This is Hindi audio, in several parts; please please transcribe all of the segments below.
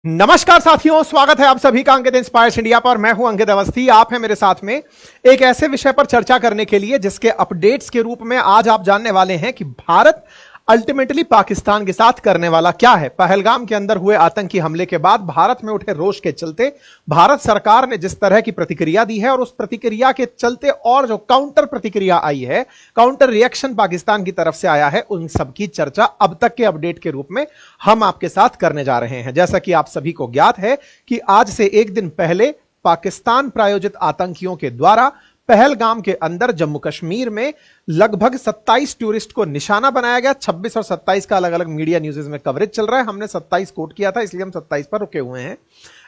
नमस्कार साथियों, स्वागत है आप सभी का अंकित इंस्पायर्स इंडिया पर। मैं हूं अंकित अवस्थी। आप हैं मेरे साथ में एक ऐसे विषय पर चर्चा करने के लिए जिसके अपडेट्स के रूप में आज आप जानने वाले हैं कि भारत अल्टीमेटली पाकिस्तान के साथ करने वाला क्या है। पहलगाम के अंदर हुए आतंकी हमले के बाद भारत में उठे रोष के चलते भारत सरकार ने जिस तरह की प्रतिक्रिया दी है और उस प्रतिक्रिया के चलते और जो काउंटर प्रतिक्रिया आई है, काउंटर रिएक्शन पाकिस्तान की तरफ से आया है, उन सब की चर्चा अब तक के अपडेट के रूप में हम आपके साथ करने जा रहे हैं। जैसा कि आप सभी को ज्ञात है कि आज से एक दिन पहले पाकिस्तान प्रायोजित आतंकियों के द्वारा पहलगाम के अंदर जम्मू कश्मीर में लगभग 27 टूरिस्ट को निशाना बनाया गया। 26 और 27 का अलग अलग मीडिया न्यूज़ में कवरेज चल रहा है। हमने 27 कोट किया था, इसलिए हम 27 पर रुके हुए हैं।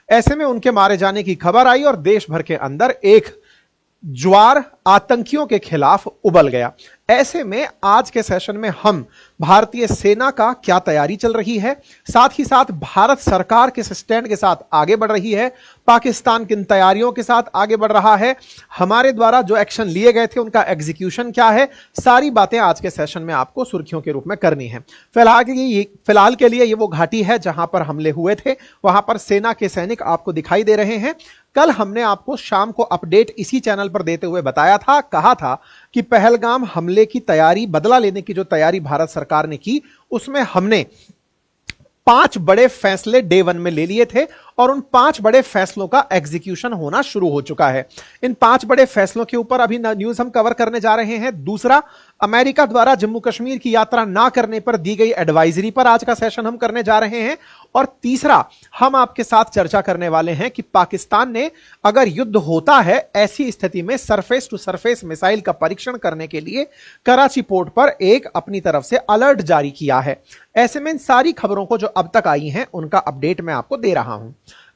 ऐसे में उनके मारे जाने की खबर आई और देश भर के अंदर एक ज्वार आतंकियों के खिलाफ उबल गया। ऐसे में आज के सेशन में हम भारतीय सेना का क्या तैयारी चल रही है, साथ ही साथ भारत सरकार किस स्टैंड के साथ आगे बढ़ रही है, पाकिस्तान किन तैयारियों के साथ आगे बढ़ रहा है, हमारे द्वारा जो एक्शन लिए गए थे उनका एग्जीक्यूशन क्या है, सारी बातें आज के सेशन में आपको सुर्खियों के रूप में करनी है। फिलहाल के लिए ये वो घाटी है जहां पर हमले हुए थे, वहां पर सेना के सैनिक आपको दिखाई दे रहे हैं। कल हमने आपको शाम को अपडेट इसी चैनल पर देते हुए बताया था, कहा था कि पहलगाम हमले की तैयारी, बदला लेने की जो तैयारी भारत सरकार ने की, उसमें हमने 5 बड़े फैसले डे 1 में ले लिए थे और उन 5 बड़े फैसलों का एग्जीक्यूशन होना शुरू हो चुका है। इन 5 बड़े फैसलों के ऊपर अभी न्यूज हम कवर करने जा रहे हैं। दूसरा, अमेरिका द्वारा जम्मू कश्मीर की यात्रा ना करने पर दी गई एडवाइजरी पर आज का सेशन हम करने जा रहे हैं। और तीसरा, हम आपके साथ चर्चा करने वाले हैं कि पाकिस्तान ने अगर युद्ध होता है ऐसी स्थिति में सरफेस टू सरफेस मिसाइल का परीक्षण करने के लिए कराची पोर्ट पर एक अपनी तरफ से अलर्ट जारी किया है। ऐसे में इन सारी खबरों को जो अब तक आई हैं उनका अपडेट मैं आपको दे रहा हूं।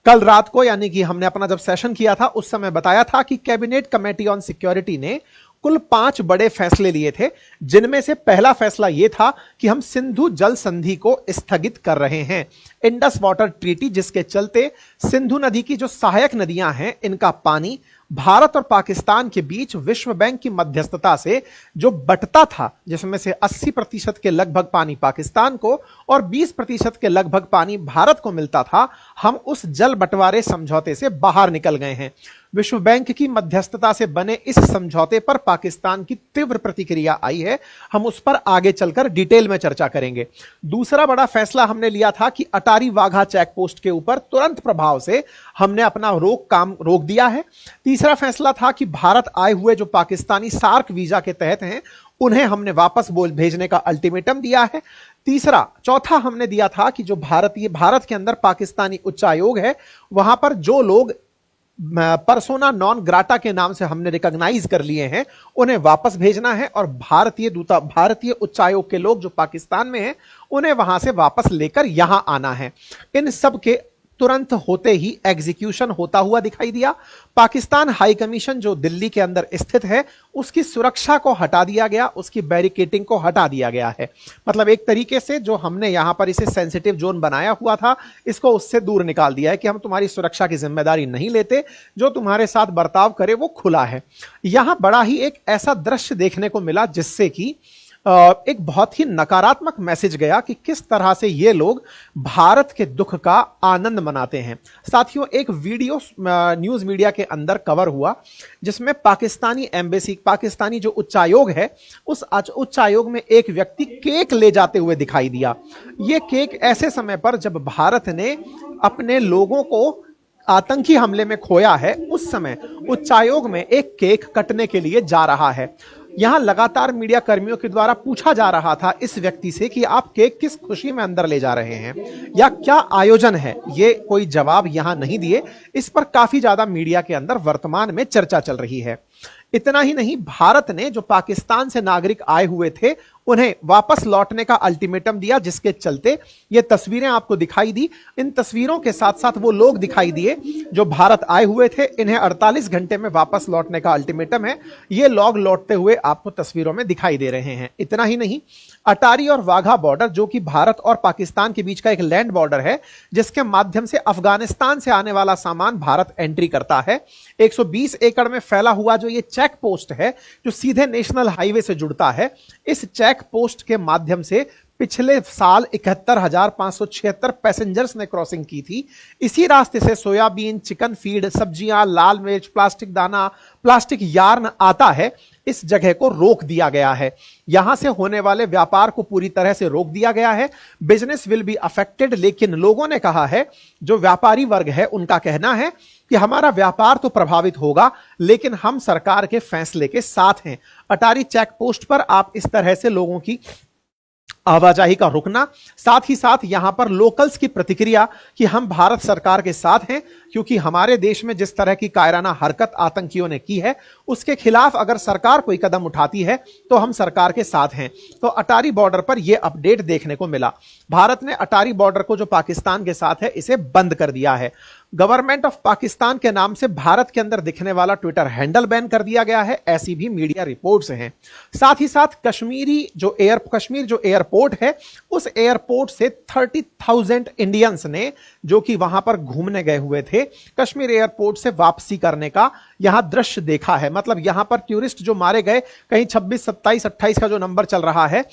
कल रात को, यानी कि हमने अपना जब सेशन किया था उस समय बताया था कि कैबिनेट कमेटी ऑन सिक्योरिटी ने कुल 5 बड़े फैसले लिए थे, जिनमें से पहला फैसला यह था कि हम सिंधु जल संधि को स्थगित कर रहे हैं, इंडस वाटर ट्रीटी, जिसके चलते सिंधु नदी की जो सहायक नदियां हैं इनका पानी भारत और पाकिस्तान के बीच विश्व बैंक की मध्यस्थता से जो बंटता था, जिसमें से 80% के लगभग पानी पाकिस्तान को और 20% के लगभग पानी भारत को मिलता था, हम उस जल बंटवारे समझौते से बाहर निकल गए हैं। विश्व बैंक की मध्यस्थता से बने इस समझौते पर पाकिस्तान की तीव्र प्रतिक्रिया आई है, हम उस पर आगे चलकर डिटेल में चर्चा करेंगे। दूसरा बड़ा फैसला हमने लिया था कि अटारी वाघा चेक पोस्ट के ऊपर तुरंत प्रभाव से हमने अपना काम रोक दिया है। तीसरा फैसला था कि भारत आए हुए जो पाकिस्तानी सार्क वीजा के तहत हैं उन्हें हमने वापस भेजने का अल्टीमेटम दिया है। चौथा हमने दिया था कि जो भारत के अंदर पाकिस्तानी उच्चायोग है, वहां पर जो लोग पर्सोना नॉन ग्राटा के नाम से हमने रिकॉग्नाइज कर लिए हैं उन्हें वापस भेजना है और भारतीय उच्चायोग के लोग जो पाकिस्तान में हैं उन्हें वहां से वापस लेकर यहां आना है। इन सब के तुरंत होते ही एग्जीक्यूशन होता हुआ दिखाई दिया। पाकिस्तान हाई कमीशन जो दिल्ली के अंदर स्थित है उसकी सुरक्षा को हटा दिया गया, उसकी बैरिकेटिंग को हटा दिया गया है। मतलब एक तरीके से जो हमने यहां पर इसे सेंसिटिव जोन बनाया हुआ था, इसको उससे दूर निकाल दिया है कि हम तुम्हारी सुरक्षा की जिम्मेदारी नहीं लेते, जो तुम्हारे साथ बर्ताव करे वो खुला है। यहां बड़ा ही एक ऐसा दृश्य देखने को मिला जिससे कि एक बहुत ही नकारात्मक मैसेज गया कि किस तरह से ये लोग भारत के दुख का आनंद मनाते हैं। साथियों, एक वीडियो न्यूज मीडिया के अंदर कवर हुआ जिसमें पाकिस्तानी एम्बेसी, पाकिस्तानी जो उच्चायोग है, उस उच्चायोग में एक व्यक्ति केक ले जाते हुए दिखाई दिया। यह केक ऐसे समय पर जब भारत ने अपने लोगों को आतंकी हमले में खोया है, उस समय उच्चायोग में एक केक कटने के लिए जा रहा है। यहां लगातार मीडिया कर्मियों के द्वारा पूछा जा रहा था इस व्यक्ति से कि आप केक किस खुशी में अंदर ले जा रहे हैं या क्या आयोजन है। ये कोई जवाब यहां नहीं दिए। इस पर काफी ज्यादा मीडिया के अंदर वर्तमान में चर्चा चल रही है। इतना ही नहीं, भारत ने जो पाकिस्तान से नागरिक आए हुए थे उन्हें वापस लौटने का अल्टीमेटम दिया, जिसके चलते ये तस्वीरें आपको दिखाई दी। इन तस्वीरों के साथ साथ वो लोग दिखाई दिए जो भारत आए हुए थे, इन्हें 48 घंटे में वापस लौटने का अल्टीमेटम है। ये लोग लौटते हुए आपको तस्वीरों में दिखाई दे रहे हैं। इतना ही नहीं, अटारी और वाघा बॉर्डर जो कि भारत और पाकिस्तान के बीच का एक लैंड बॉर्डर है, जिसके माध्यम से अफगानिस्तान से आने वाला सामान भारत एंट्री करता है। 120 एकड़ में फैला हुआ जो ये चेक पोस्ट है, जो सीधे नेशनल हाईवे से जुड़ता है, इस चेक पोस्ट के माध्यम से पिछले साल 71,576 पैसेंजर्स ने क्रॉसिंग की थी। इसी रास्ते से सोयाबीन, चिकन फीड, सब्जियां, लाल मिर्च, प्लास्टिक दाना, प्लास्टिक यार्न आता है। इस जगह को रोक दिया गया है। यहां से होने वाले व्यापार को पूरी तरह से रोक दिया गया है। बिजनेस विल बी अफेक्टेड, लेकिन लोगों ने कहा है, जो व्यापारी वर्ग है उनका कहना है कि हमारा व्यापार तो प्रभावित होगा, लेकिन हम सरकार के फैसले के साथ हैं। अटारी चेक पोस्ट पर आप इस तरह से लोगों की आवाजाही का रुकना, साथ ही साथ यहां पर लोकल्स की प्रतिक्रिया कि हम भारत सरकार के साथ हैं, क्योंकि हमारे देश में जिस तरह की कायराना हरकत आतंकियों ने की है उसके खिलाफ अगर सरकार कोई कदम उठाती है तो हम सरकार के साथ हैं। तो अटारी बॉर्डर पर यह अपडेट देखने को मिला। भारत ने अटारी बॉर्डर को जो पाकिस्तान के साथ है इसे बंद कर दिया है। गवर्नमेंट ऑफ पाकिस्तान के नाम से भारत के अंदर दिखने वाला ट्विटर हैंडल बैन कर दिया गया है, ऐसी भी मीडिया रिपोर्ट्स हैं। साथ ही साथ कश्मीर जो एयरपोर्ट है उस एयरपोर्ट से 30,000 इंडियंस ने, जो कि वहां पर घूमने गए हुए थे, कश्मीर एयरपोर्ट से वापसी करने का यहां दृश्य देखा है। मतलब यहां पर टूरिस्ट जो मारे गए, कहीं 26, 27, 28 का जो नंबर चल रहा है,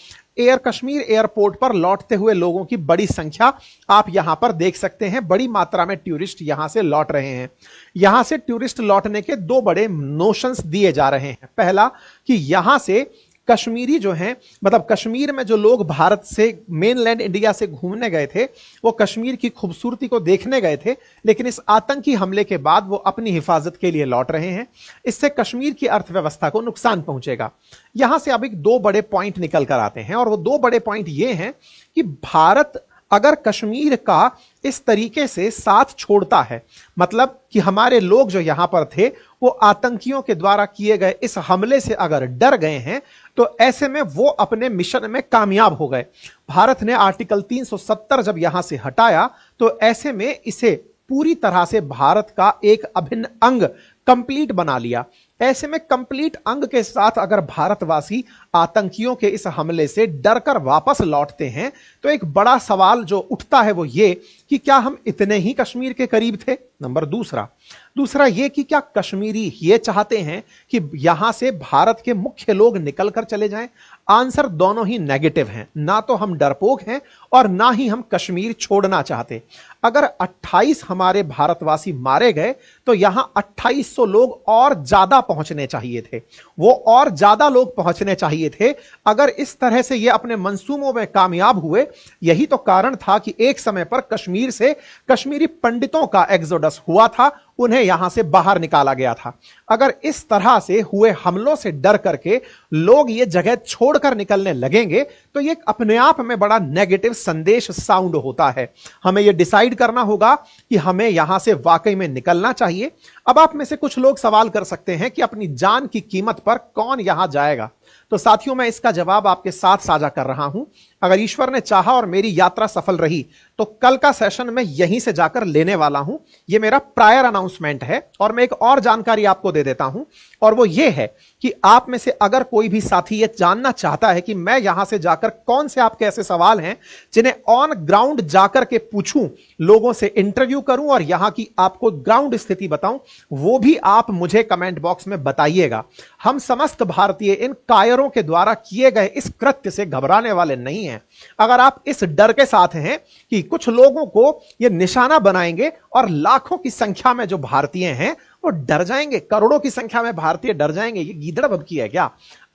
कश्मीर एयरपोर्ट पर लौटते हुए लोगों की बड़ी संख्या आप यहां पर देख सकते हैं। बड़ी मात्रा में टूरिस्ट यहां से लौट रहे हैं। यहां से टूरिस्ट लौटने के दो बड़े नोशंस दिए जा रहे हैं। पहला कि यहां से कश्मीरी जो हैं, मतलब कश्मीर में जो लोग भारत से, मेनलैंड इंडिया से घूमने गए थे, वो कश्मीर की खूबसूरती को देखने गए थे, लेकिन इस आतंकी हमले के बाद वो अपनी हिफाजत के लिए लौट रहे हैं। इससे कश्मीर की अर्थव्यवस्था को नुकसान पहुंचेगा। यहां से अब एक दो बड़े पॉइंट निकल कर आते हैं, और वो दो बड़े पॉइंट ये हैं कि भारत अगर कश्मीर का इस तरीके से साथ छोड़ता है, मतलब कि हमारे लोग जो यहां पर थे वो आतंकियों के द्वारा किए गए इस हमले से अगर डर गए हैं, तो ऐसे में वो अपने मिशन में कामयाब हो गए। भारत ने आर्टिकल 370 जब यहां से हटाया, तो ऐसे में इसे पूरी तरह से भारत का एक अभिन्न अंग कंप्लीट बना लिया। ऐसे में कंप्लीट अंग के साथ अगर भारतवासी आतंकियों के इस हमले से डरकर वापस लौटते हैं, तो एक बड़ा सवाल जो उठता है वो ये कि क्या हम इतने ही कश्मीर के करीब थे? नंबर दूसरा ये कि क्या कश्मीरी ये चाहते हैं कि यहां से भारत के मुख्य लोग निकलकर चले जाएं? आंसर दोनों ही नेगेटिव हैं। ना तो हम डरपोक हैं और ना ही हम कश्मीर छोड़ना चाहते। अगर 28 हमारे भारतवासी मारे गए, तो यहां 2800 लोग और ज्यादा पहुंचने चाहिए थे। वो और ज्यादा लोग पहुंचने चाहिए थे। अगर इस तरह से ये अपने मंसूबों में कामयाब हुए, यही तो कारण था कि एक समय पर कश्मीर से कश्मीरी पंडितों का एक्सोडस हुआ था, उन्हें यहां से बाहर निकाला गया था। अगर इस तरह से हुए हमलों से डर करके लोग ये जगह छोड़कर निकलने लगेंगे, तो ये अपने आप में बड़ा नेगेटिव संदेश साउंड होता है। हमें यह डिसाइड करना होगा कि हमें यहां से वाकई में निकलना चाहिए। अब आप में से कुछ लोग सवाल कर सकते हैं कि अपनी जान की कीमत पर कौन यहां जाएगा? तो साथियों, मैं इसका जवाब आपके साथ साझा कर रहा हूं। अगर ईश्वर ने चाहा और मेरी यात्रा सफल रही, तो कल का सेशन मैं यहीं से जाकर लेने वाला हूं। यह मेरा प्रायर अनाउंसमेंट है। और मैं एक और जानकारी आपको दे देता हूं, और वो ये है कि आप में से अगर कोई भी साथी ये जानना चाहता है कि मैं यहां से जाकर कौन से आपके ऐसे सवाल हैं जिन्हें ऑन ग्राउंड जाकर के पूछूं, लोगों से इंटरव्यू करूं और यहां की आपको ग्राउंड स्थिति बताऊं, वो भी आप मुझे कमेंट बॉक्स में बताइएगा। हम समस्त भारतीय इन कायरों के द्वारा किए गए इस कृत्य से घबराने वाले नहीं हैं। अगर आप इस डर के साथ हैं कि कुछ लोगों को ये निशाना बनाएंगे और लाखों की संख्या में जो भारतीय हैं वो डर जाएंगे, करोड़ों की संख्या में भारतीय डर जाएंगे, ये गीदड़ भभकी है क्या?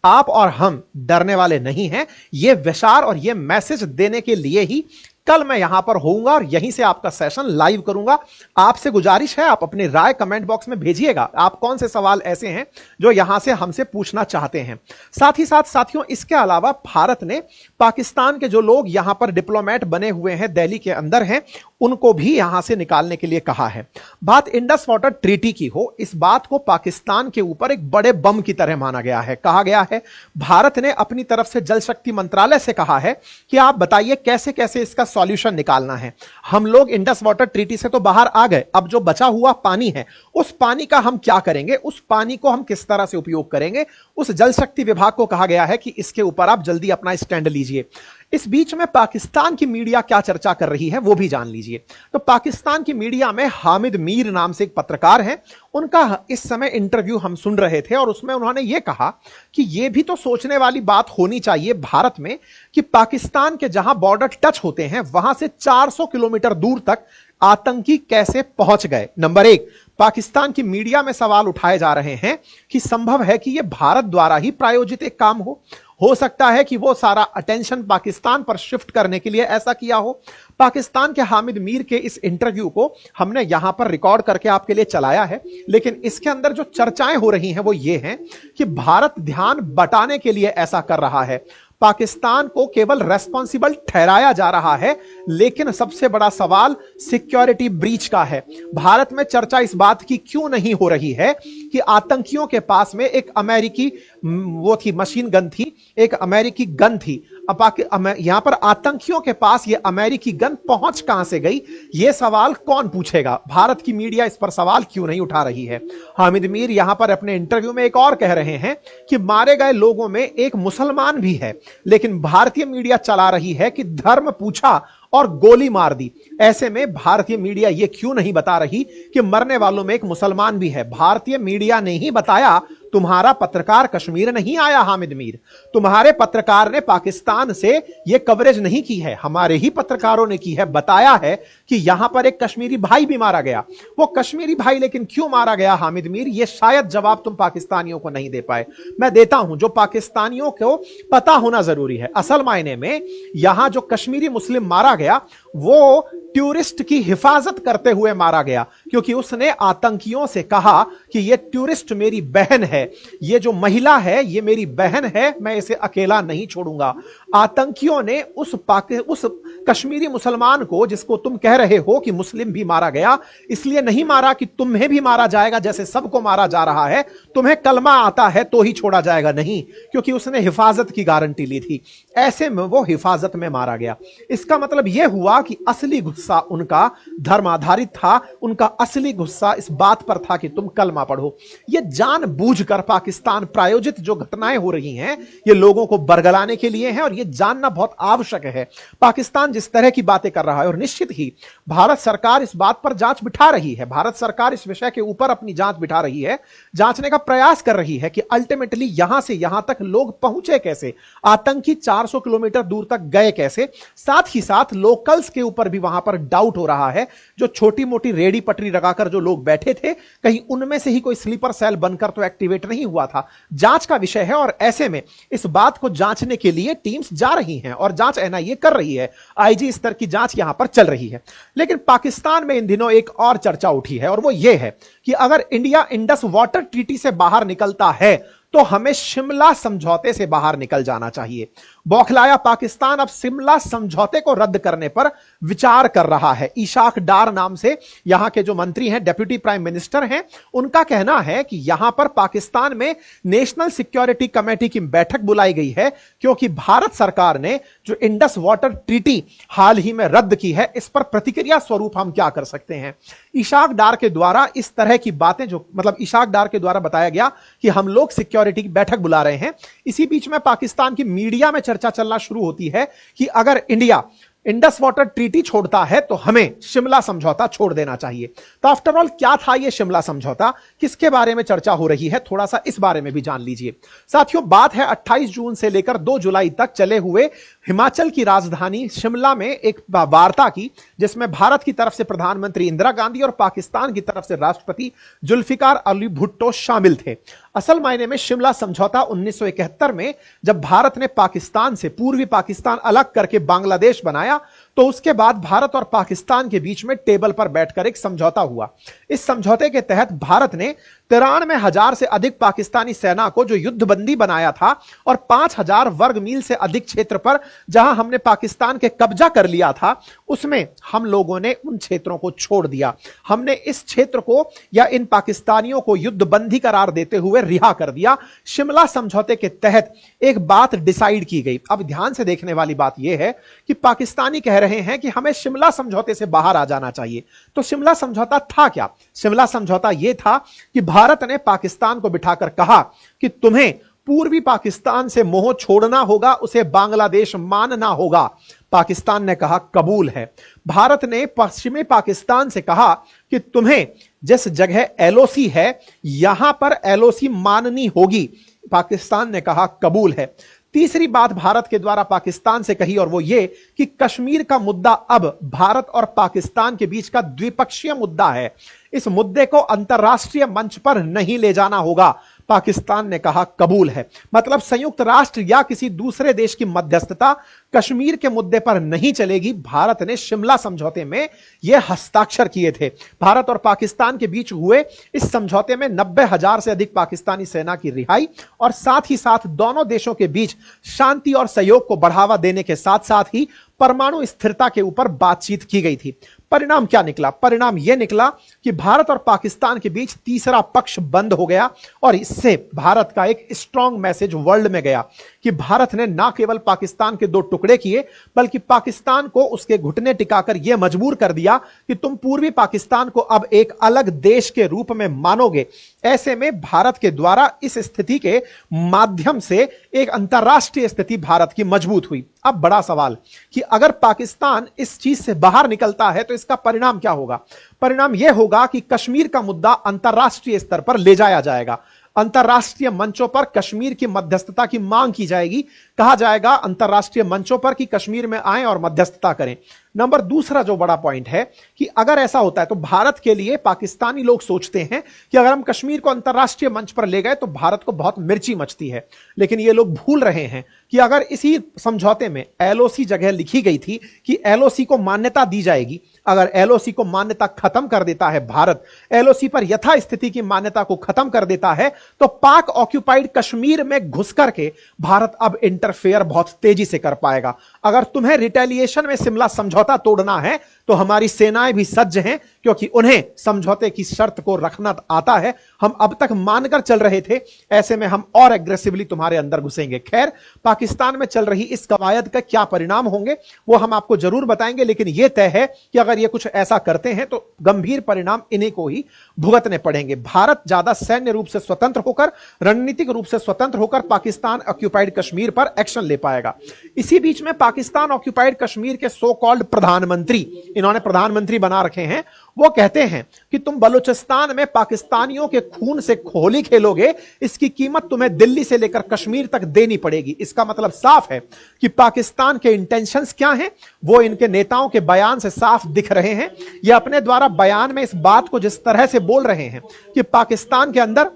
आप और हम डरने वाले नहीं हैं। ये विचार और ये मैसेज देने के लिए ही कल मैं यहां पर होऊंगा और यहीं से आपका सेशन लाइव करूंगा। आपसे गुजारिश है, आप अपनी राय कमेंट बॉक्स में भेजिएगा। आप कौन से सवाल ऐसे हैं जो यहां से हमसे पूछना चाहते हैं? साथ ही साथ साथियों, इसके अलावा भारत ने पाकिस्तान के जो लोग यहां पर डिप्लोमेट बने हुए हैं, दिल्ली के अंदर हैं, उनको भी यहां से निकालने के लिए कहा है। बात इंडस वाटर ट्रीटी की हो, इस बात को पाकिस्तान के ऊपर एक बड़े बम की तरह माना गया है। कहा गया है, भारत ने अपनी तरफ से जल शक्ति मंत्रालय से कहा है कि आप बताइए कैसे कैसे इसका सॉल्यूशन निकालना है। हम लोग इंडस वाटर ट्रीटी से तो बाहर आ गए, अब जो बचा हुआ पानी है उस पानी का हम क्या करेंगे, उस पानी को हम किस तरह से उपयोग करेंगे? उस जल शक्ति विभाग को कहा गया है कि इसके ऊपर आप जल्दी अपना स्टैंड लीजिए। इस बीच में पाकिस्तान की मीडिया क्या चर्चा कर रही है वो भी जान लीजिए। तो पाकिस्तान की मीडिया में हामिद मीर नाम से एक पत्रकार हैं, उनका इस समय इंटरव्यू हम सुन रहे थे और उसमें उन्होंने यह कहा कि यह भी तो सोचने वाली बात होनी चाहिए भारत में कि पाकिस्तान के जहां बॉर्डर टच होते हैं वहां से 400 किलोमीटर दूर तक आतंकी कैसे पहुंच गए। नंबर एक, पाकिस्तान की मीडिया में सवाल उठाए जा रहे हैं कि संभव है कि यह भारत द्वारा ही प्रायोजित एक काम हो सकता है कि वो सारा अटेंशन पाकिस्तान पर शिफ्ट करने के लिए ऐसा किया हो। पाकिस्तान के हामिद मीर के इस इंटरव्यू को हमने यहां पर रिकॉर्ड करके आपके लिए चलाया है, लेकिन इसके अंदर जो चर्चाएं हो रही हैं वो ये हैं कि भारत ध्यान बटाने के लिए ऐसा कर रहा है, पाकिस्तान को केवल रेस्पॉन्सिबल ठहराया जा रहा है, लेकिन सबसे बड़ा सवाल सिक्योरिटी ब्रीच का है। भारत में चर्चा इस बात की क्यों नहीं हो रही है कि आतंकियों के पास में एक अमेरिकी वो थी मशीन गन थी, एक अमेरिकी गन थी। यहां पर आतंकियों के पास यह अमेरिकी गन पहुंच कहां से गई, यह सवाल कौन पूछेगा? भारत की मीडिया इस पर सवाल क्यों नहीं उठा रही है? हामिद मीर यहां पर अपने इंटरव्यू में एक और कह रहे हैं कि मारे गए लोगों में एक मुसलमान भी है, लेकिन भारतीय मीडिया चला रही है कि धर्म पूछा और गोली मार दी। ऐसे में भारतीय मीडिया यह क्यों नहीं बता रही कि मरने वालों में एक मुसलमान भी है? भारतीय मीडिया ने ही बताया, तुम्हारा पत्रकार कश्मीर नहीं आया हामिद मीर, तुम्हारे पत्रकार ने पाकिस्तान से यह कवरेज नहीं की है, हमारे ही पत्रकारों ने की है, बताया है कि यहां पर एक कश्मीरी भाई भी मारा गया। वो कश्मीरी भाई लेकिन क्यों मारा गया हामिद मीर, यह शायद जवाब तुम पाकिस्तानियों को नहीं दे पाए। मैं देता हूं, जो पाकिस्तानियों को पता होना जरूरी है। असल मायने में यहां जो कश्मीरी मुस्लिम मारा गया वो टूरिस्ट की हिफाजत करते हुए मारा गया, क्योंकि उसने आतंकियों से कहा कि यह टूरिस्ट मेरी बहन है, यह जो महिला है यह मेरी बहन है, मैं इसे अकेला नहीं छोड़ूंगा। आतंकियों ने उस कश्मीरी मुसलमान को, जिसको तुम कह रहे हो कि मुस्लिम भी मारा गया, इसलिए नहीं मारा कि तुम्हें भी मारा जाएगा जैसे सबको मारा जा रहा है, तुम्हें कलमा आता है तो ही छोड़ा जाएगा, नहीं, क्योंकि उसने हिफाजत की गारंटी ली थी। ऐसे में वो हिफाजत में मारा गया। इसका मतलब यह हुआ कि असली गुस्सा उनका धर्म आधारित था, उनका असली गुस्सा इस बात पर था कि तुम कलमा पढ़ो। यह जानबूझकर पाकिस्तान प्रायोजित जो घटनाएं हो रही हैं, ये लोगों को बरगलाने के लिए हैं और यह जानना बहुत आवश्यक है। पाकिस्तान जिस तरह की बातें कर रहा है, और निश्चित ही भारत सरकार इस बात पर जांच बिठा रही है, भारत सरकार इस विषय के ऊपर अपनी जांच बिठा रही है, जांचने का प्रयास कर रही है कि अल्टीमेटली यहां से यहां तक लोग पहुंचे कैसे, आतंकी 400 किलोमीटर दूर तक गए कैसे। साथ ही साथ लोकल्स के ऊपर भी वहां पर डाउट हो रहा है, जो छोटी मोटी रेडी पटरी लगाकर जो लोग बैठे थे, कहीं उनमें से ही कोई स्लीपर सेल बनकर तो एक्टिवेट नहीं हुआ था। जांच का विषय है और ऐसे में इस बात को जांचने के लिए टीम्स जा रही हैं और जांच एनआईए कर रही है, आईजी स्तर की जांच यहां पर चल रही है। लेकिन पाकिस्तान में इन दिनों एक और चर्चा उठी है और वो ये है कि अगर इंडिया इंडस वाटर ट्रीटी से बाहर निकलता है तो हमें शिमला समझौते से बाहर निकल जाना चाहिए। बौखलाया पाकिस्तान अब शिमला समझौते को रद्द करने पर विचार कर रहा है। इशाक डार नाम से यहां के जो मंत्री हैं, डेप्यूटी प्राइम मिनिस्टर हैं, उनका कहना है कि यहां पर पाकिस्तान में नेशनल सिक्योरिटी कमेटी की बैठक बुलाई गई है, क्योंकि भारत सरकार ने जो इंडस वाटर ट्रीटी हाल ही में रद्द की है, इस पर प्रतिक्रिया स्वरूप हम क्या कर सकते हैं। इशाक डार के द्वारा इस तरह की बातें, जो मतलब इशाक डार के द्वारा बताया गया कि हम लोग सिक्योरिटी की बैठक बुला रहे हैं। इसी बीच में पाकिस्तान की मीडिया में चर्चा चलना शुरू होती है कि अगर इंडिया इंडस वाटर ट्रीटी छोड़ता है तो हमें शिमला समझौता छोड़ देना चाहिए। तो आफ्टर ऑल क्या था यह शिमला समझौता, किसके बारे में चर्चा हो रही है, थोड़ा सा इस बारे में भी जान लीजिए। साथियों, बात है 28 जून से लेकर 2 जुलाई तक चले हुए हिमाचल की राजधानी शिमला में एक वार्ता की, जिसमें भारत की तरफ से प्रधानमंत्री इंदिरा गांधी और पाकिस्तान की तरफ से राष्ट्रपति जुल्फिकार अली भुट्टो शामिल थे। असल मायने में शिमला समझौता 1971 में जब भारत ने पाकिस्तान से पूर्वी पाकिस्तान अलग करके बांग्लादेश बनाया, तो उसके बाद भारत और पाकिस्तान के बीच में टेबल पर बैठकर एक समझौता हुआ। इस समझौते के तहत भारत ने 93,000 से अधिक पाकिस्तानी सेना को जो युद्धबंदी बनाया था और 5,000 वर्ग मील से अधिक क्षेत्र पर जहां हमने पाकिस्तान के कब्जा कर लिया था, उसमें हम लोगों ने उन क्षेत्रों को छोड़ दिया। हमने इस क्षेत्र को या इन पाकिस्तानियों को युद्धबंदी करार देते हुए रिहा कर दिया। शिमला समझौते के तहत एक बात डिसाइड की गई। अब ध्यान से देखने वाली बात यह है कि पाकिस्तानी कह रहे हैं कि हमें शिमला समझौते से बाहर आ जाना चाहिए। तो शिमला समझौता था क्या? शिमला समझौता यह था कि भारत ने पाकिस्तान को बिठाकर कहा कि तुम्हें पूर्वी पाकिस्तान से मोह छोड़ना होगा, उसे बांग्लादेश मानना होगा। पाकिस्तान ने कहा कबूल है। भारत ने पश्चिमी पाकिस्तान से कहा कि तुम्हें जिस जगह एलओसी है यहां पर एलओसी माननी होगी। पाकिस्तान ने कहा कबूल है। तीसरी बात भारत के द्वारा पाकिस्तान से कही और वो ये कि कश्मीर का मुद्दा अब भारत और पाकिस्तान के बीच का द्विपक्षीय मुद्दा है, इस मुद्दे को अंतर्राष्ट्रीय मंच पर नहीं ले जाना होगा। पाकिस्तान ने कहा कबूल है। मतलब संयुक्त राष्ट्र या किसी दूसरे देश की मध्यस्थता कश्मीर के मुद्दे पर नहीं चलेगी। भारत ने शिमला समझौते में यह हस्ताक्षर किए थे। भारत और पाकिस्तान के बीच हुए इस समझौते में 90,000 से अधिक पाकिस्तानी सेना की रिहाई और साथ ही साथ दोनों देशों के बीच शांति और सहयोग को बढ़ावा देने के साथ साथ ही परमाणु स्थिरता के ऊपर बातचीत की गई थी। परिणाम क्या निकला? परिणाम यह निकला कि भारत और पाकिस्तान के बीच तीसरा पक्ष बंद हो गया और इससे भारत का एक स्ट्रांग मैसेज वर्ल्ड में गया कि भारत ने ना केवल पाकिस्तान के दो टुकड़े किए बल्कि पाकिस्तान को उसके घुटने टिकाकर यह मजबूर कर दिया कि तुम पूर्वी पाकिस्तान को अब एक अलग देश के रूप में मानोगे। ऐसे में भारत के द्वारा इस स्थिति के माध्यम से एक अंतरराष्ट्रीय स्थिति भारत की मजबूत हुई। अब बड़ा सवाल कि अगर पाकिस्तान इस चीज से बाहर निकलता है तो इसका परिणाम क्या होगा? परिणाम यह होगा कि कश्मीर का मुद्दा अंतरराष्ट्रीय स्तर पर ले जाया जाएगा। अंतरराष्ट्रीय मंचों पर कश्मीर की मध्यस्थता की मांग की जाएगी। कहा जाएगा अंतरराष्ट्रीय मंचों पर कि कश्मीर में आएं और मध्यस्थता करें। नंबर दूसरा जो बड़ा पॉइंट है कि अगर ऐसा होता है तो भारत के लिए पाकिस्तानी लोग सोचते हैं कि अगर हम कश्मीर को अंतरराष्ट्रीय मंच पर ले गए तो भारत को बहुत मिर्ची मचती है। लेकिन ये लोग भूल रहे हैं कि अगर इसी समझौते में एलओसी जगह लिखी गई थी कि एलओसी को मान्यता दी जाएगी, अगर एलओसी को मान्यता खत्म कर देता है भारत, एलओसी पर यथास्थिति की मान्यता को खत्म कर देता है, तो पाक ऑक्यूपाइड कश्मीर में घुस करके भारत अब इंटरफेयर बहुत तेजी से कर पाएगा। अगर तुम्हें रिटेलिएशन में शिमला समझौता तोड़ना है तो हमारी सेनाएं भी सज्ज हैं, क्योंकि उन्हें समझौते की शर्त को रखना आता है। हम अब तक मानकर चल रहे थे, ऐसे में हम और एग्रेसिवली तुम्हारे अंदर घुसेंगे। खैर, पाकिस्तान में चल रही इस कवायद का क्या परिणाम होंगे वो हम आपको जरूर बताएंगे, लेकिन यह तय है कि अगर ये कुछ ऐसा करते हैं तो गंभीर परिणाम इन्हीं को ही भुगतने पड़ेंगे। भारत ज्यादा सैन्य रूप से स्वतंत्र होकर, रणनीतिक रूप से स्वतंत्र होकर पाकिस्तान ऑक्यूपाइड कश्मीर पर एक्शन ले पाएगा। इसी बीच में पाकिस्तान ऑक्यूपाइड कश्मीर के सो कॉल्ड प्रधानमंत्री, इन्होंने प्रधानमंत्री बना रखे हैं, वो कहते हैं कि तुम बलूचिस्तान में पाकिस्तानियों के खून से होली खेलोगे, इसकी कीमत तुम्हें दिल्ली से लेकर कश्मीर तक देनी पड़ेगी। इसका मतलब साफ है कि पाकिस्तान के इंटेंशंस क्या हैं वो इनके नेताओं के बयान से साफ दिख रहे हैं। ये अपने द्वारा बयान में इस बात को जिस तरह से बोल रहे हैं कि पाकिस्तान के अंदर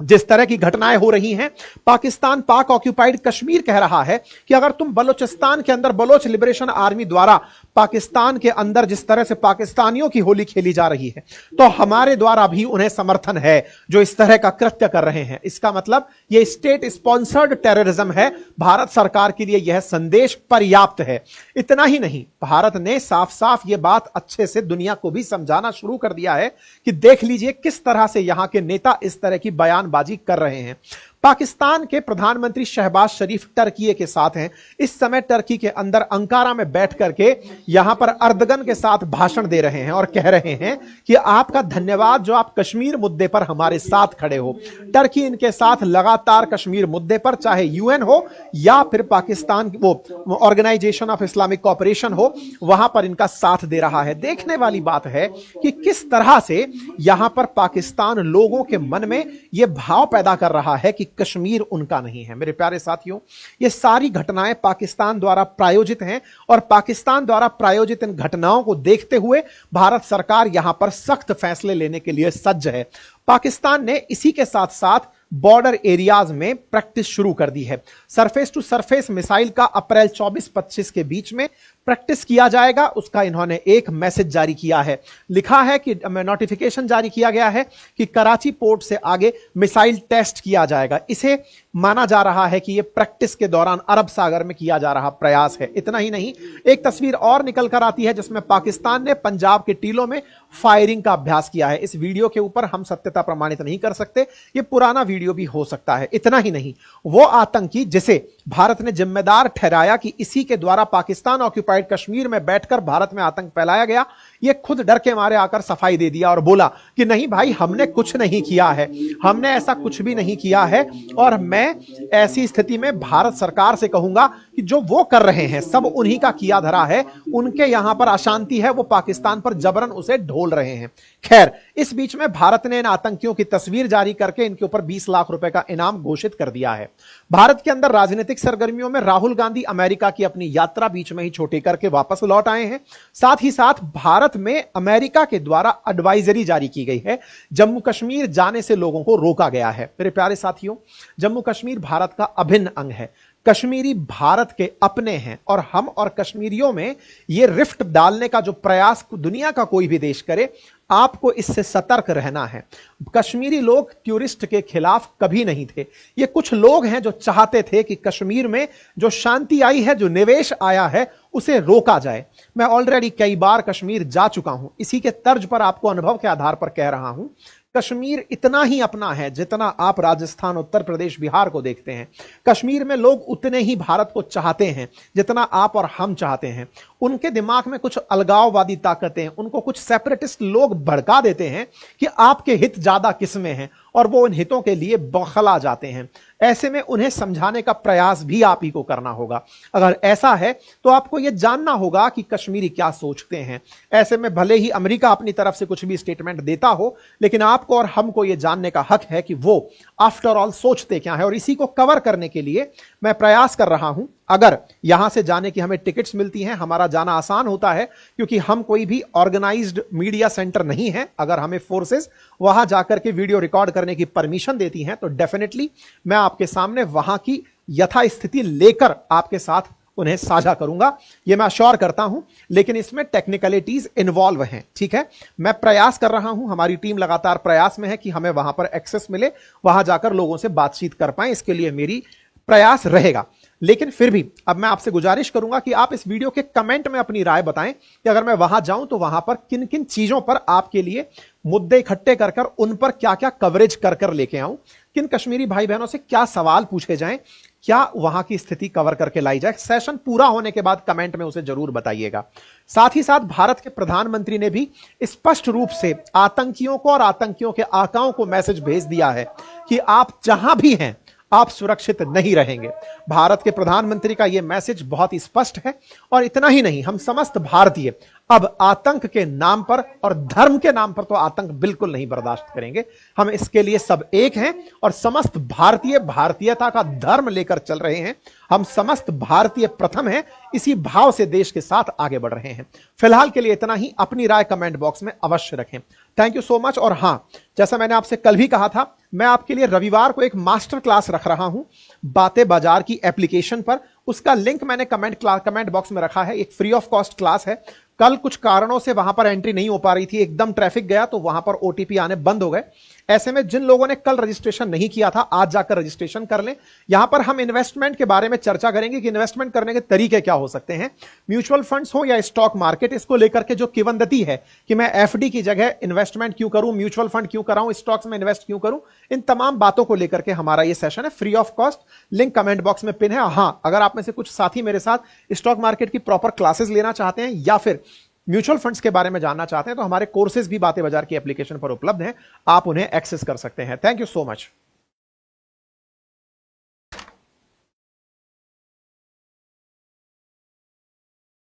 जिस तरह की घटनाएं हो रही हैं, पाकिस्तान पाक ऑक्यूपाइड कश्मीर कह रहा है कि अगर तुम बलूचिस्तान के अंदर बलोच लिबरेशन आर्मी द्वारा पाकिस्तान के अंदर जिस तरह से पाकिस्तानियों की होली खेली जा रही है तो हमारे द्वारा भी उन्हें समर्थन है जो इस तरह का कृत्य कर रहे हैं। इसका मतलब यह स्टेट स्पॉन्सर्ड टेररिज्म है। भारत सरकार के लिए यह संदेश पर्याप्त है। इतना ही नहीं, भारत ने साफ साफ यह बात अच्छे से दुनिया को भी समझाना शुरू कर दिया है कि देख लीजिए किस तरह से यहां के नेता इस तरह की बयानबाजी कर रहे हैं। पाकिस्तान के प्रधानमंत्री शहबाज शरीफ टर्की के साथ हैं। इस समय टर्की के अंदर अंकारा में बैठ करके यहां पर अर्दगन के साथ भाषण दे रहे हैं और कह रहे हैं कि आपका धन्यवाद जो आप कश्मीर मुद्दे पर हमारे साथ खड़े हो। टर्की इनके साथ लगातार कश्मीर मुद्दे पर, चाहे यूएन हो या फिर पाकिस्तान वो ऑर्गेनाइजेशन ऑफ इस्लामिक कोऑपरेशन हो, वहां पर इनका साथ दे रहा है। देखने वाली बात है कि किस तरह से यहां पर पाकिस्तान लोगों के मन में यह भाव पैदा कर रहा है कि कश्मीर उनका नहीं है। मेरे प्यारे साथियों, ये सारी घटनाएं पाकिस्तान द्वारा प्रायोजित हैं और पाकिस्तान द्वारा प्रायोजित इन घटनाओं को देखते हुए भारत सरकार यहां पर सख्त फैसले लेने के लिए सज्ज है। पाकिस्तान ने इसी के साथ साथ बॉर्डर एरियाज में प्रैक्टिस शुरू कर दी है। सरफेस टू सरफेस मिसाइल का अप्रैल 24-25 के बीच में प्रैक्टिस किया जाएगा, उसका इन्होंने एक मैसेज जारी किया है। लिखा है कि नोटिफिकेशन जारी किया गया है कि कराची पोर्ट से आगे मिसाइल टेस्ट किया जाएगा। इसे माना जा रहा है कि यह प्रैक्टिस के दौरान अरब सागर में किया जा रहा प्रयास है। इतना ही नहीं, एक तस्वीर और निकल कर आती है जिसमें पाकिस्तान ने पंजाब के टीलों में फायरिंग का अभ्यास किया है। इस वीडियो के ऊपर हम सत्यता प्रमाणित नहीं कर सकते, यह पुराना वीडियो भी हो सकता है। इतना ही नहीं, वो आतंकी जिसे भारत ने जिम्मेदार ठहराया कि इसी के द्वारा पाकिस्तान ऑक्यूपाइड कश्मीर में बैठकर भारत में आतंक फैलाया गया, ये खुद डर के मारे आकर सफाई दे दिया और बोला कि नहीं भाई, हमने कुछ नहीं किया है, हमने ऐसा कुछ भी नहीं किया है और मैं ऐसी स्थिति में भारत सरकार से कहूंगा कि जो वो कर रहे हैं सब उन्हीं का किया धरा है, उनके यहां पर अशांति है, वो पाकिस्तान पर जबरन उसे ढोल रहे हैं। खैर, इस बीच में भारत ने इन आतंकियों की तस्वीर जारी करके इनके ऊपर 20 लाख रुपए का इनाम घोषित कर दिया है। भारत के अंदर राजनीतिक सरगर्मियों में राहुल गांधी अमेरिका की अपनी यात्रा बीच में ही छोटी करके वापस लौट आए हैं। साथ ही साथ भारत में अमेरिका के द्वारा एडवाइजरी जारी की गई है, जम्मू कश्मीर जाने से लोगों को रोका गया है। मेरे प्यारे साथियों, जम्मू कश्मीर भारत का अभिन्न अंग है, कश्मीरी भारत के अपने हैं और हम और कश्मीरियों में यह रिफ्ट डालने का जो प्रयास दुनिया का कोई भी देश करे, आपको इससे सतर्क रहना है। कश्मीरी लोग टूरिस्ट के खिलाफ कभी नहीं थे। ये कुछ लोग हैं जो चाहते थे कि कश्मीर में जो शांति आई है, जो निवेश आया है, उसे रोका जाए। मैं ऑलरेडी कई बार कश्मीर जा चुका हूं, इसी के तर्ज पर आपको अनुभव के आधार पर कह रहा हूं। कश्मीर इतना ही अपना है जितना आप राजस्थान, उत्तर प्रदेश, बिहार को देखते हैं। कश्मीर में लोग उतने ही भारत को चाहते हैं जितना आप और हम चाहते हैं। उनके दिमाग में कुछ अलगाववादी ताकतें, उनको कुछ सेपरेटिस्ट लोग भड़का देते हैं कि आपके हित ज्यादा किसमें हैं, और वो उन हितों के लिए बौखला जाते हैं। ऐसे में उन्हें समझाने का प्रयास भी आप ही को करना होगा। अगर ऐसा है तो आपको यह जानना होगा कि कश्मीरी क्या सोचते हैं। ऐसे में भले ही अमेरिका अपनी तरफ से कुछ भी स्टेटमेंट देता हो, लेकिन आपको और हमको यह जानने का हक है कि वो आफ्टर ऑल सोचते क्या है, और इसी को कवर करने के लिए मैं प्रयास कर रहा हूं। अगर यहां से जाने की हमें टिकट्स मिलती हैं, हमारा जाना आसान होता है, क्योंकि हम कोई भी ऑर्गेनाइज्ड मीडिया सेंटर नहीं है। अगर हमें फोर्सेस वहां जाकर के वीडियो रिकॉर्ड करने की परमिशन देती हैं तो डेफिनेटली मैं आपके सामने वहां की यथास्थिति लेकर आपके साथ उन्हें साझा करूंगा, यह मैं अश्योर करता हूं। लेकिन इसमें टेक्निकलिटीज इन्वॉल्व हैं, ठीक है। मैं प्रयास कर रहा हूं, हमारी टीम लगातार प्रयास में है कि हमें वहां पर एक्सेस मिले, वहां जाकर लोगों से बातचीत कर पाएं। इसके लिए मेरी प्रयास रहेगा। लेकिन फिर भी अब मैं आपसे गुजारिश करूंगा कि आप इस वीडियो के कमेंट में अपनी राय बताएं कि अगर मैं वहां जाऊं तो वहां पर किन किन चीजों पर आपके लिए मुद्दे इकट्ठे कर कर उन पर क्या क्या कवरेज कर कर लेके आऊं, किन कश्मीरी भाई बहनों से क्या सवाल पूछे जाएं, क्या वहां की स्थिति कवर करके लाई जाए। सेशन पूरा होने के बाद कमेंट में उसे जरूर बताइएगा। साथ ही साथ भारत के प्रधानमंत्री ने भी स्पष्ट रूप से आतंकियों को और आतंकियों के आकाओं को मैसेज भेज दिया है कि आप जहां भी हैं आप सुरक्षित नहीं रहेंगे। भारत के प्रधानमंत्री का यह मैसेज बहुत ही स्पष्ट है। और इतना ही नहीं, हम समस्त भारतीय अब आतंक के नाम पर और धर्म के नाम पर तो आतंक बिल्कुल नहीं बर्दाश्त करेंगे। हम इसके लिए सब एक हैं और समस्त भारतीय भारतीयता का धर्म लेकर चल रहे हैं। हम समस्त भारतीय प्रथम हैं, इसी भाव से देश के साथ आगे बढ़ रहे हैं। फिलहाल के लिए इतना ही। अपनी राय कमेंट बॉक्स में अवश्य रखें। Thank you so much. और हां, जैसा मैंने आपसे कल भी कहा था, मैं आपके लिए रविवार को एक मास्टर क्लास रख रहा हूं बातें बाजार की एप्लीकेशन पर। उसका लिंक मैंने कमेंट बॉक्स में रखा है। एक फ्री ऑफ कॉस्ट क्लास है। कल कुछ कारणों से वहां पर एंट्री नहीं हो पा रही थी, एकदम ट्रैफिक गया तो वहां पर ओटीपी आने बंद हो गए। ऐसे में जिन लोगों ने कल रजिस्ट्रेशन नहीं किया था, आज जाकर रजिस्ट्रेशन कर लें। यहां पर हम इन्वेस्टमेंट के बारे में चर्चा करेंगे कि इन्वेस्टमेंट करने के तरीके क्या हो सकते हैं। म्यूचुअल फंड्स हो या स्टॉक मार्केट, इसको लेकर के जो किवंदती है कि मैं एफडी की जगह इन्वेस्टमेंट क्यों करूं, म्यूचुअल फंड क्यों कराऊं, स्टॉक्स में इन्वेस्ट क्यों करूं, इन तमाम बातों को लेकर के हमारा यह सेशन है, free of cost. Link comment box में पिन है। हां, अगर आप में से कुछ साथी मेरे साथ स्टॉक मार्केट की प्रॉपर क्लासेस लेना चाहते हैं या फिर म्यूचुअल फंड्स के बारे में जानना चाहते हैं तो हमारे कोर्सेज भी बातें बाजार की एप्लीकेशन पर उपलब्ध हैं, आप उन्हें एक्सेस कर सकते हैं। Thank you so much.